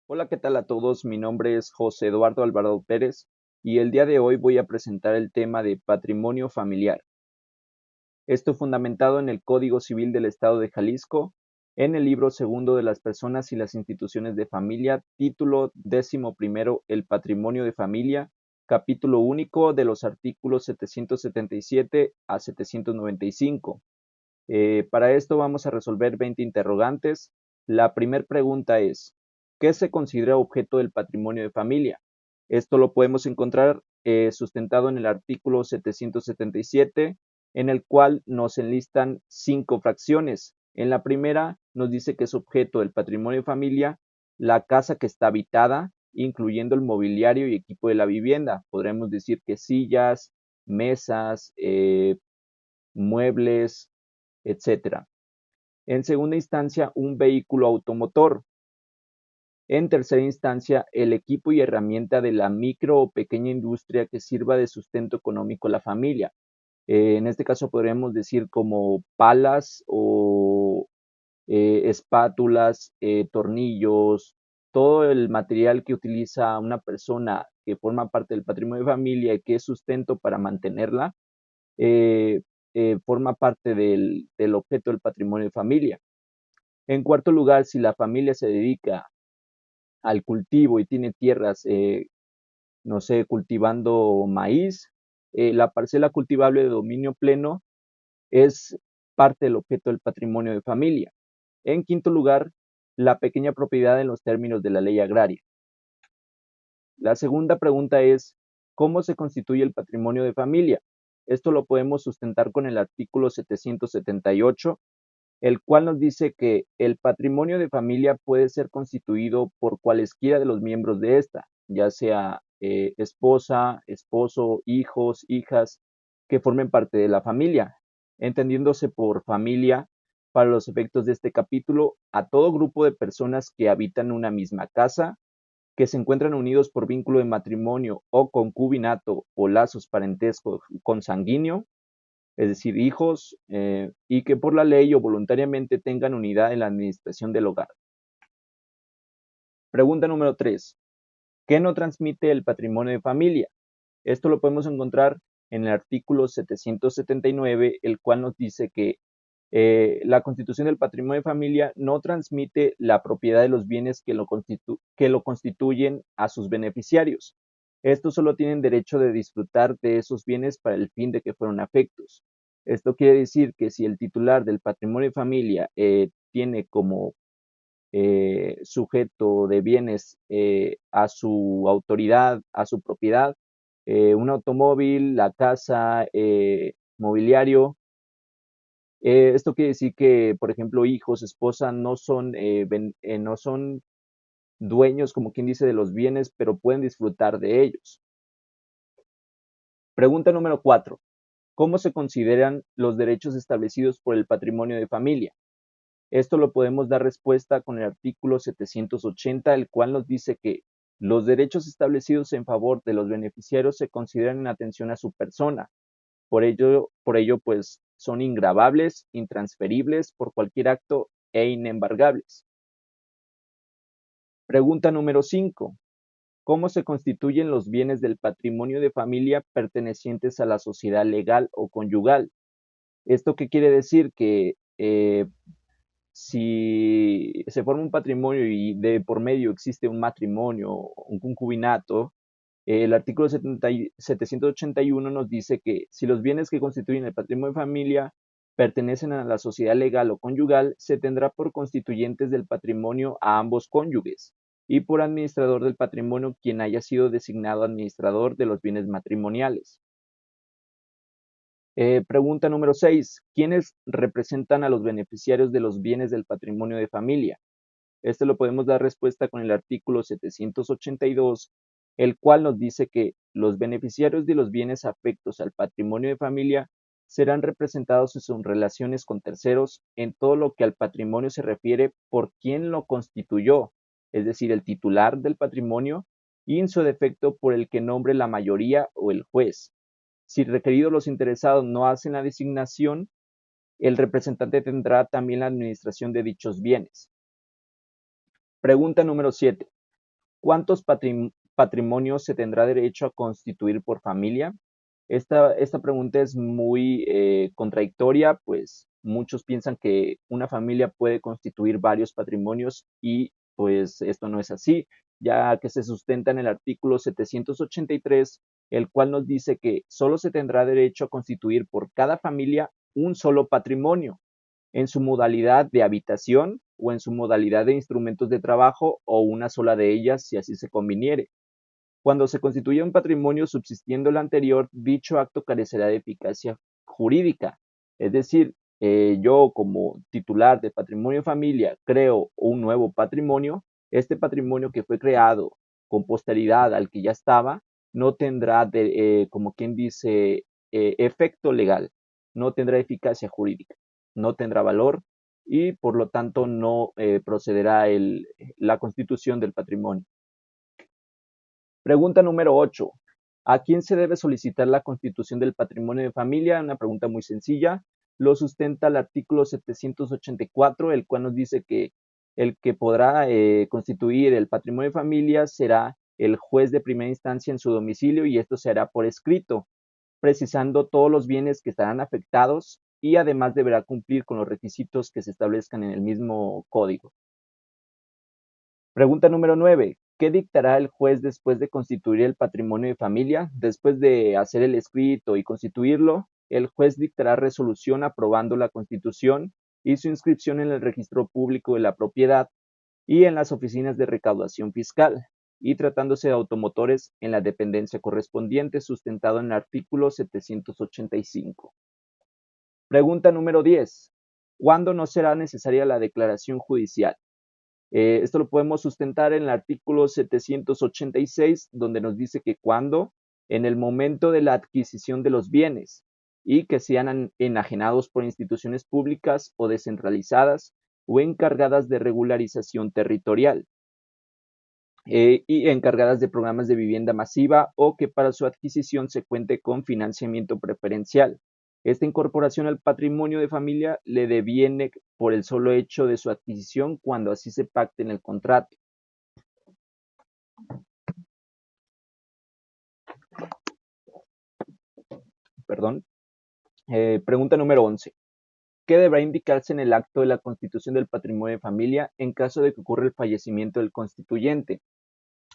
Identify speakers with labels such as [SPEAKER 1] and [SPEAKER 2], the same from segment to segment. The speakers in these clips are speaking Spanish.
[SPEAKER 1] Hola, ¿qué tal a todos? Mi nombre es José Eduardo Alvarado Pérez y el día de hoy voy a presentar el tema de patrimonio familiar. Esto fundamentado en el Código Civil del Estado de Jalisco, en el libro segundo de las personas y las instituciones de familia, título 11, el patrimonio de familia, capítulo único de los artículos 777 a 795. Para esto vamos a resolver 20 interrogantes. La primera pregunta es, ¿qué se considera objeto del patrimonio de familia? Esto lo podemos encontrar sustentado en el artículo 777, en el cual nos enlistan 5 fracciones. En la primera nos dice que es objeto del patrimonio de familia la casa que está habitada, incluyendo el mobiliario y equipo de la vivienda. Podremos decir que sillas, mesas, muebles, etcétera. En segunda instancia, un vehículo automotor. En tercera instancia, el equipo y herramienta de la micro o pequeña industria que sirva de sustento económico a la familia. En este caso podríamos decir como palas o espátulas, tornillos, todo el material que utiliza una persona que forma parte del patrimonio de familia y que es sustento para mantenerla, eh, forma parte del objeto del patrimonio de familia. En cuarto lugar, si la familia se dedica al cultivo y tiene tierras, no sé, cultivando maíz, la parcela cultivable de dominio pleno es parte del objeto del patrimonio de familia. En quinto lugar, la pequeña propiedad en los términos de la ley agraria. La segunda pregunta es, ¿cómo se constituye el patrimonio de familia? Esto lo podemos sustentar con el artículo 778, el cual nos dice que el patrimonio de familia puede ser constituido por cualesquiera de los miembros de esta, ya sea esposa, esposo, hijos, hijas, que formen parte de la familia, entendiéndose por familia, para los efectos de este capítulo, a todo grupo de personas que habitan una misma casa, que se encuentran unidos por vínculo de matrimonio o concubinato o lazos parentesco consanguíneo, es decir, hijos, y que por la ley o voluntariamente tengan unidad en la administración del hogar. Pregunta número 3. ¿Qué no transmite el patrimonio de familia? Esto lo podemos encontrar en el artículo 779, el cual nos dice que la constitución del patrimonio de familia no transmite la propiedad de los bienes que lo constituyen a sus beneficiarios. Estos solo tienen derecho de disfrutar de esos bienes para el fin de que fueron afectos. Esto quiere decir que si el titular del patrimonio de familia tiene como sujeto de bienes a su autoridad, a su propiedad, un automóvil, la casa, mobiliario. Esto quiere decir que, por ejemplo, hijos, esposa no son dueños, como quien dice, de los bienes, pero pueden disfrutar de ellos. Pregunta número 4. ¿Cómo se consideran los derechos establecidos por el patrimonio de familia? Esto lo podemos dar respuesta con el artículo 780, el cual nos dice que los derechos establecidos en favor de los beneficiarios se consideran en atención a su persona. Por ello, pues son ingravables, intransferibles por cualquier acto e inembargables. Pregunta número 5. ¿Cómo se constituyen los bienes del patrimonio de familia pertenecientes a la sociedad legal o conyugal? ¿Esto qué quiere decir? Que si se forma un patrimonio y de por medio existe un matrimonio, un concubinato, el artículo 781 nos dice que si los bienes que constituyen el patrimonio de familia pertenecen a la sociedad legal o conyugal, se tendrá por constituyentes del patrimonio a ambos cónyuges y por administrador del patrimonio quien haya sido designado administrador de los bienes matrimoniales. Pregunta número 6. ¿Quiénes representan a los beneficiarios de los bienes del patrimonio de familia? Este lo podemos dar respuesta con el artículo 782, el cual nos dice que los beneficiarios de los bienes afectos al patrimonio de familia serán representados en sus relaciones con terceros en todo lo que al patrimonio se refiere por quien lo constituyó, es decir, el titular del patrimonio, y en su defecto por el que nombre la mayoría o el juez. Si requeridos los interesados no hacen la designación, el representante tendrá también la administración de dichos bienes. Pregunta número 7. ¿Cuántos patrimonios se tendrá derecho a constituir por familia? Esta pregunta es muy contradictoria, pues muchos piensan que una familia puede constituir varios patrimonios y pues esto no es así, ya que se sustenta en el artículo 783, el cual nos dice que solo se tendrá derecho a constituir por cada familia un solo patrimonio, en su modalidad de habitación o en su modalidad de instrumentos de trabajo o una sola de ellas si así se conviniere. Cuando se constituye un patrimonio subsistiendo el anterior, dicho acto carecerá de eficacia jurídica. Es decir, yo como titular de patrimonio de familia creo un nuevo patrimonio, este patrimonio que fue creado con posteridad al que ya estaba, no tendrá, como quien dice, efecto legal, no tendrá eficacia jurídica, no tendrá valor y por lo tanto no procederá la constitución del patrimonio. Pregunta número 8. ¿A quién se debe solicitar la constitución del patrimonio de familia? Una pregunta muy sencilla. Lo sustenta el artículo 784, el cual nos dice que el que podrá constituir el patrimonio de familia será el juez de primera instancia en su domicilio y esto se hará por escrito, precisando todos los bienes que estarán afectados y además deberá cumplir con los requisitos que se establezcan en el mismo código. Pregunta número 9. ¿Qué dictará el juez después de constituir el patrimonio de familia? Después de hacer el escrito y constituirlo, el juez dictará resolución aprobando la constitución y su inscripción en el registro público de la propiedad y en las oficinas de recaudación fiscal, y tratándose de automotores en la dependencia correspondiente, sustentado en el artículo 785. Pregunta número 10. ¿Cuándo no será necesaria la declaración judicial? Esto lo podemos sustentar en el artículo 786, donde nos dice que cuando, en el momento de la adquisición de los bienes y que sean enajenados por instituciones públicas o descentralizadas o encargadas de regularización territorial y encargadas de programas de vivienda masiva o que para su adquisición se cuente con financiamiento preferencial. Esta incorporación al patrimonio de familia le deviene por el solo hecho de su adquisición cuando así se pacte en el contrato. Perdón. Pregunta número 11. ¿Qué deberá indicarse en el acto de la constitución del patrimonio de familia en caso de que ocurra el fallecimiento del constituyente?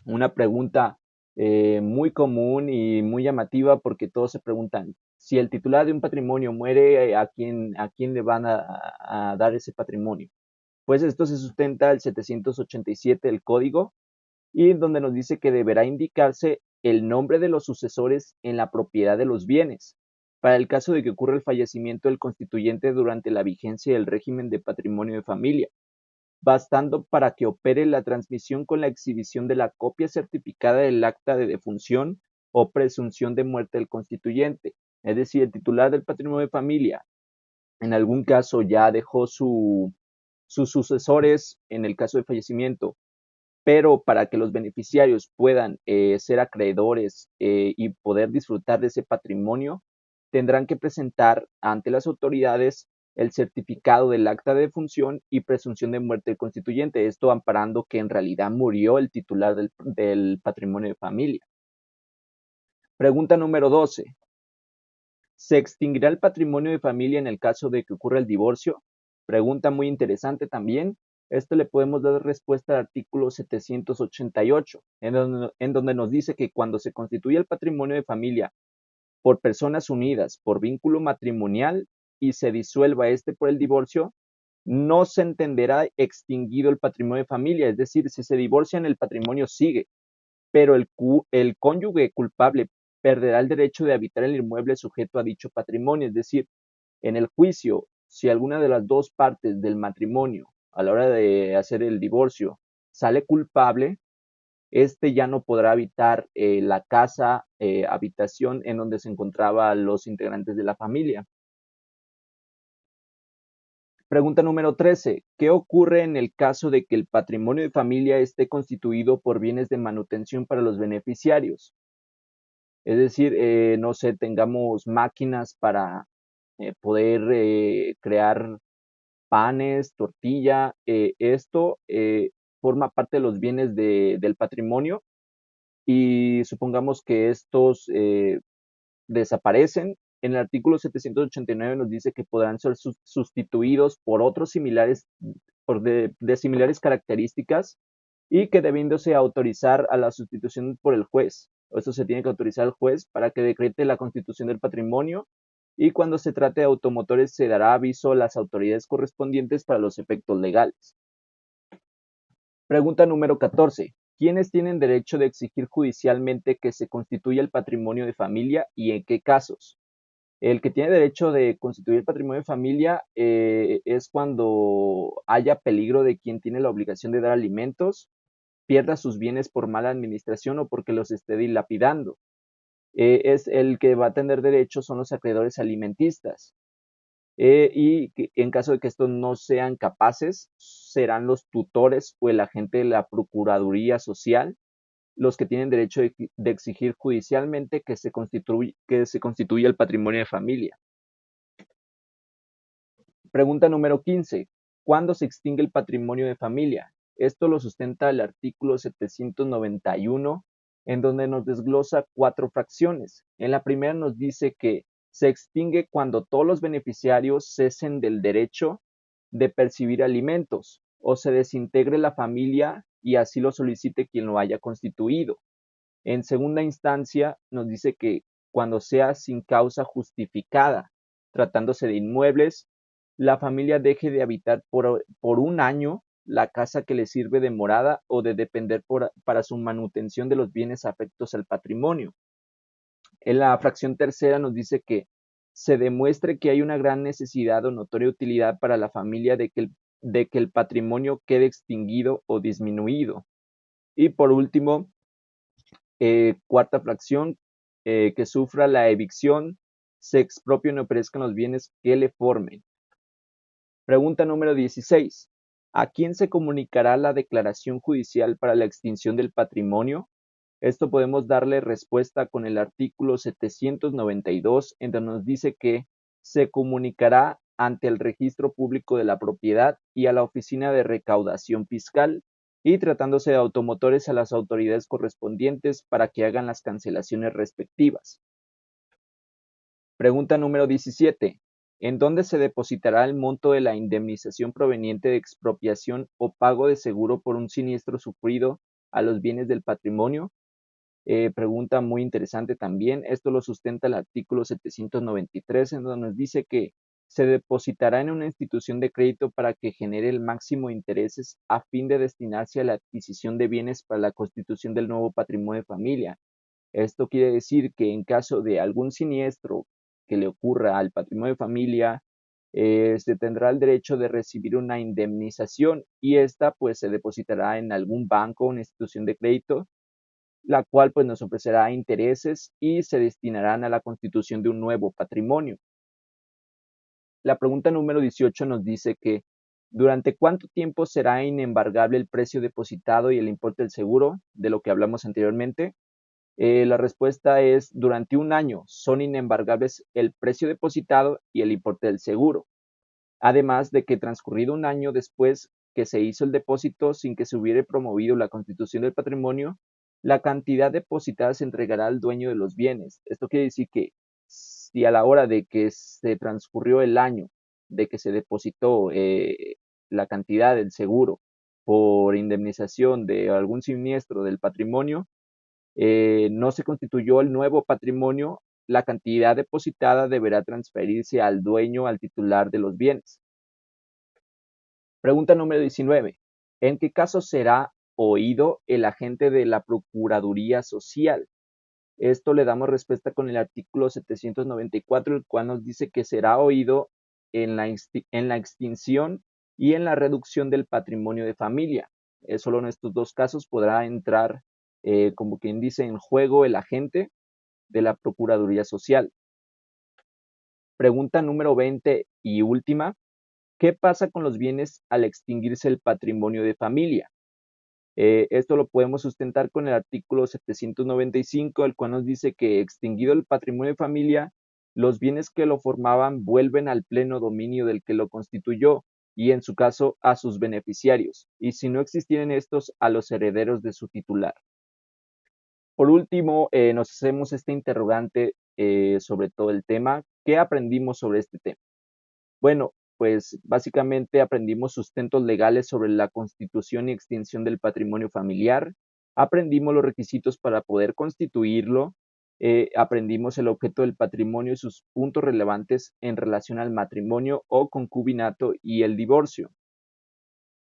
[SPEAKER 1] Una pregunta muy común y muy llamativa porque todos se preguntan, si el titular de un patrimonio muere, ¿a quién le van a dar ese patrimonio? Pues esto se sustenta el 787 del código y donde nos dice que deberá indicarse el nombre de los sucesores en la propiedad de los bienes, para el caso de que ocurra el fallecimiento del constituyente durante la vigencia del régimen de patrimonio de familia, bastando para que opere la transmisión con la exhibición de la copia certificada del acta de defunción o presunción de muerte del constituyente. Es decir, el titular del patrimonio de familia, en algún caso ya dejó sus sucesores en el caso de fallecimiento, pero para que los beneficiarios puedan ser acreedores y poder disfrutar de ese patrimonio, tendrán que presentar ante las autoridades el certificado del acta de defunción y presunción de muerte del constituyente, esto amparando que en realidad murió el titular del patrimonio de familia. Pregunta número 12. ¿Se extinguirá el patrimonio de familia en el caso de que ocurra el divorcio? Pregunta muy interesante también. Esto le podemos dar respuesta al artículo 788, en donde nos dice que cuando se constituye el patrimonio de familia por personas unidas por vínculo matrimonial y se disuelva este por el divorcio, no se entenderá extinguido el patrimonio de familia, es decir, si se divorcian el patrimonio sigue, pero el cónyuge culpable perderá el derecho de habitar el inmueble sujeto a dicho patrimonio, es decir, en el juicio, si alguna de las dos partes del matrimonio a la hora de hacer el divorcio sale culpable, este ya no podrá habitar la casa, habitación en donde se encontraban los integrantes de la familia. Pregunta número 13. ¿Qué ocurre en el caso de que el patrimonio de familia esté constituido por bienes de manutención para los beneficiarios? Es decir, no sé, tengamos máquinas para poder crear panes, tortilla, esto forma parte de los bienes del patrimonio y supongamos que estos desaparecen. En el artículo 789 nos dice que podrán ser sustituidos por otros similares, de similares características y que debiéndose autorizar a la sustitución por el juez. Eso se tiene que autorizar al juez para que decrete la constitución del patrimonio y cuando se trate de automotores se dará aviso a las autoridades correspondientes para los efectos legales. Pregunta número 14. ¿Quiénes tienen derecho de exigir judicialmente que se constituya el patrimonio de familia y en qué casos? El que tiene derecho de constituir patrimonio de familia es cuando haya peligro de quien tiene la obligación de dar alimentos, pierda sus bienes por mala administración o porque los esté dilapidando. Es el que va a tener derecho son los acreedores alimentistas. Y que en caso de que estos no sean capaces, serán los tutores o el agente de la Procuraduría Social los que tienen derecho de exigir judicialmente que se constituya el patrimonio de familia. Pregunta número 15. ¿Cuándo se extingue el patrimonio de familia? Esto lo sustenta el artículo 791, en donde nos desglosa 4 fracciones. En la primera nos dice que se extingue cuando todos los beneficiarios cesen del derecho de percibir alimentos o se desintegre la familia y así lo solicite quien lo haya constituido. En segunda instancia, nos dice que cuando sea sin causa justificada, tratándose de inmuebles, la familia deje de habitar por un año la casa que le sirve de morada o de depender para su manutención de los bienes afectos al patrimonio. En la fracción tercera nos dice que se demuestre que hay una gran necesidad o notoria utilidad para la familia de que el patrimonio quede extinguido o disminuido. Y por último, cuarta fracción, que sufra la evicción, se expropien o perezcan los bienes que le formen. Pregunta número 16. ¿A quién se comunicará la declaración judicial para la extinción del patrimonio? Esto podemos darle respuesta con el artículo 792, en donde nos dice que se comunicará ante el Registro Público de la Propiedad y a la Oficina de Recaudación Fiscal, y tratándose de automotores a las autoridades correspondientes para que hagan las cancelaciones respectivas. Pregunta número 17. ¿En dónde se depositará el monto de la indemnización proveniente de expropiación o pago de seguro por un siniestro sufrido a los bienes del patrimonio? Pregunta muy interesante también. Esto lo sustenta el artículo 793, en donde nos dice que se depositará en una institución de crédito para que genere el máximo de intereses a fin de destinarse a la adquisición de bienes para la constitución del nuevo patrimonio de familia. Esto quiere decir que en caso de algún siniestro que le ocurra al patrimonio de familia, se tendrá el derecho de recibir una indemnización y esta pues se depositará en algún banco o una institución de crédito, la cual pues nos ofrecerá intereses y se destinarán a la constitución de un nuevo patrimonio. La pregunta número 18 nos dice que ¿durante cuánto tiempo será inembargable el precio depositado y el importe del seguro, de lo que hablamos anteriormente? La respuesta es durante un año son inembargables el precio depositado y el importe del seguro. Además de que transcurrido un año después que se hizo el depósito sin que se hubiere promovido la constitución del patrimonio, la cantidad depositada se entregará al dueño de los bienes. Esto quiere decir que si a la hora de que se transcurrió el año de que se depositó la cantidad del seguro por indemnización de algún siniestro del patrimonio, no se constituyó el nuevo patrimonio, la cantidad depositada deberá transferirse al dueño, al titular de los bienes. Pregunta número 19. ¿En qué caso será oído el agente de la Procuraduría Social? Esto le damos respuesta con el artículo 794, el cual nos dice que será oído en la extinción y en la reducción del patrimonio de familia. Solo en estos dos casos podrá entrar, como quien dice, en juego el agente de la Procuraduría Social. Pregunta número 20 y última. ¿Qué pasa con los bienes al extinguirse el patrimonio de familia? Esto lo podemos sustentar con el artículo 795, el cual nos dice que extinguido el patrimonio de familia, los bienes que lo formaban vuelven al pleno dominio del que lo constituyó, y en su caso a sus beneficiarios, y si no existieran estos, a los herederos de su titular. Por último, nos hacemos este interrogante sobre todo el tema. ¿Qué aprendimos sobre este tema? Bueno, pues básicamente aprendimos sustentos legales sobre la constitución y extinción del patrimonio familiar, aprendimos los requisitos para poder constituirlo, aprendimos el objeto del patrimonio y sus puntos relevantes en relación al matrimonio o concubinato y el divorcio.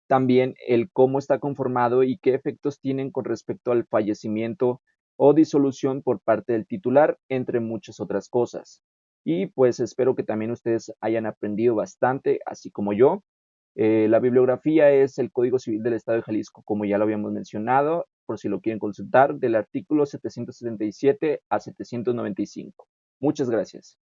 [SPEAKER 1] También el cómo está conformado y qué efectos tienen con respecto al fallecimiento o disolución por parte del titular, entre muchas otras cosas. Y pues espero que también ustedes hayan aprendido bastante, así como yo. La bibliografía es el Código Civil del Estado de Jalisco, como ya lo habíamos mencionado, por si lo quieren consultar, del artículo 777 a 795. Muchas gracias.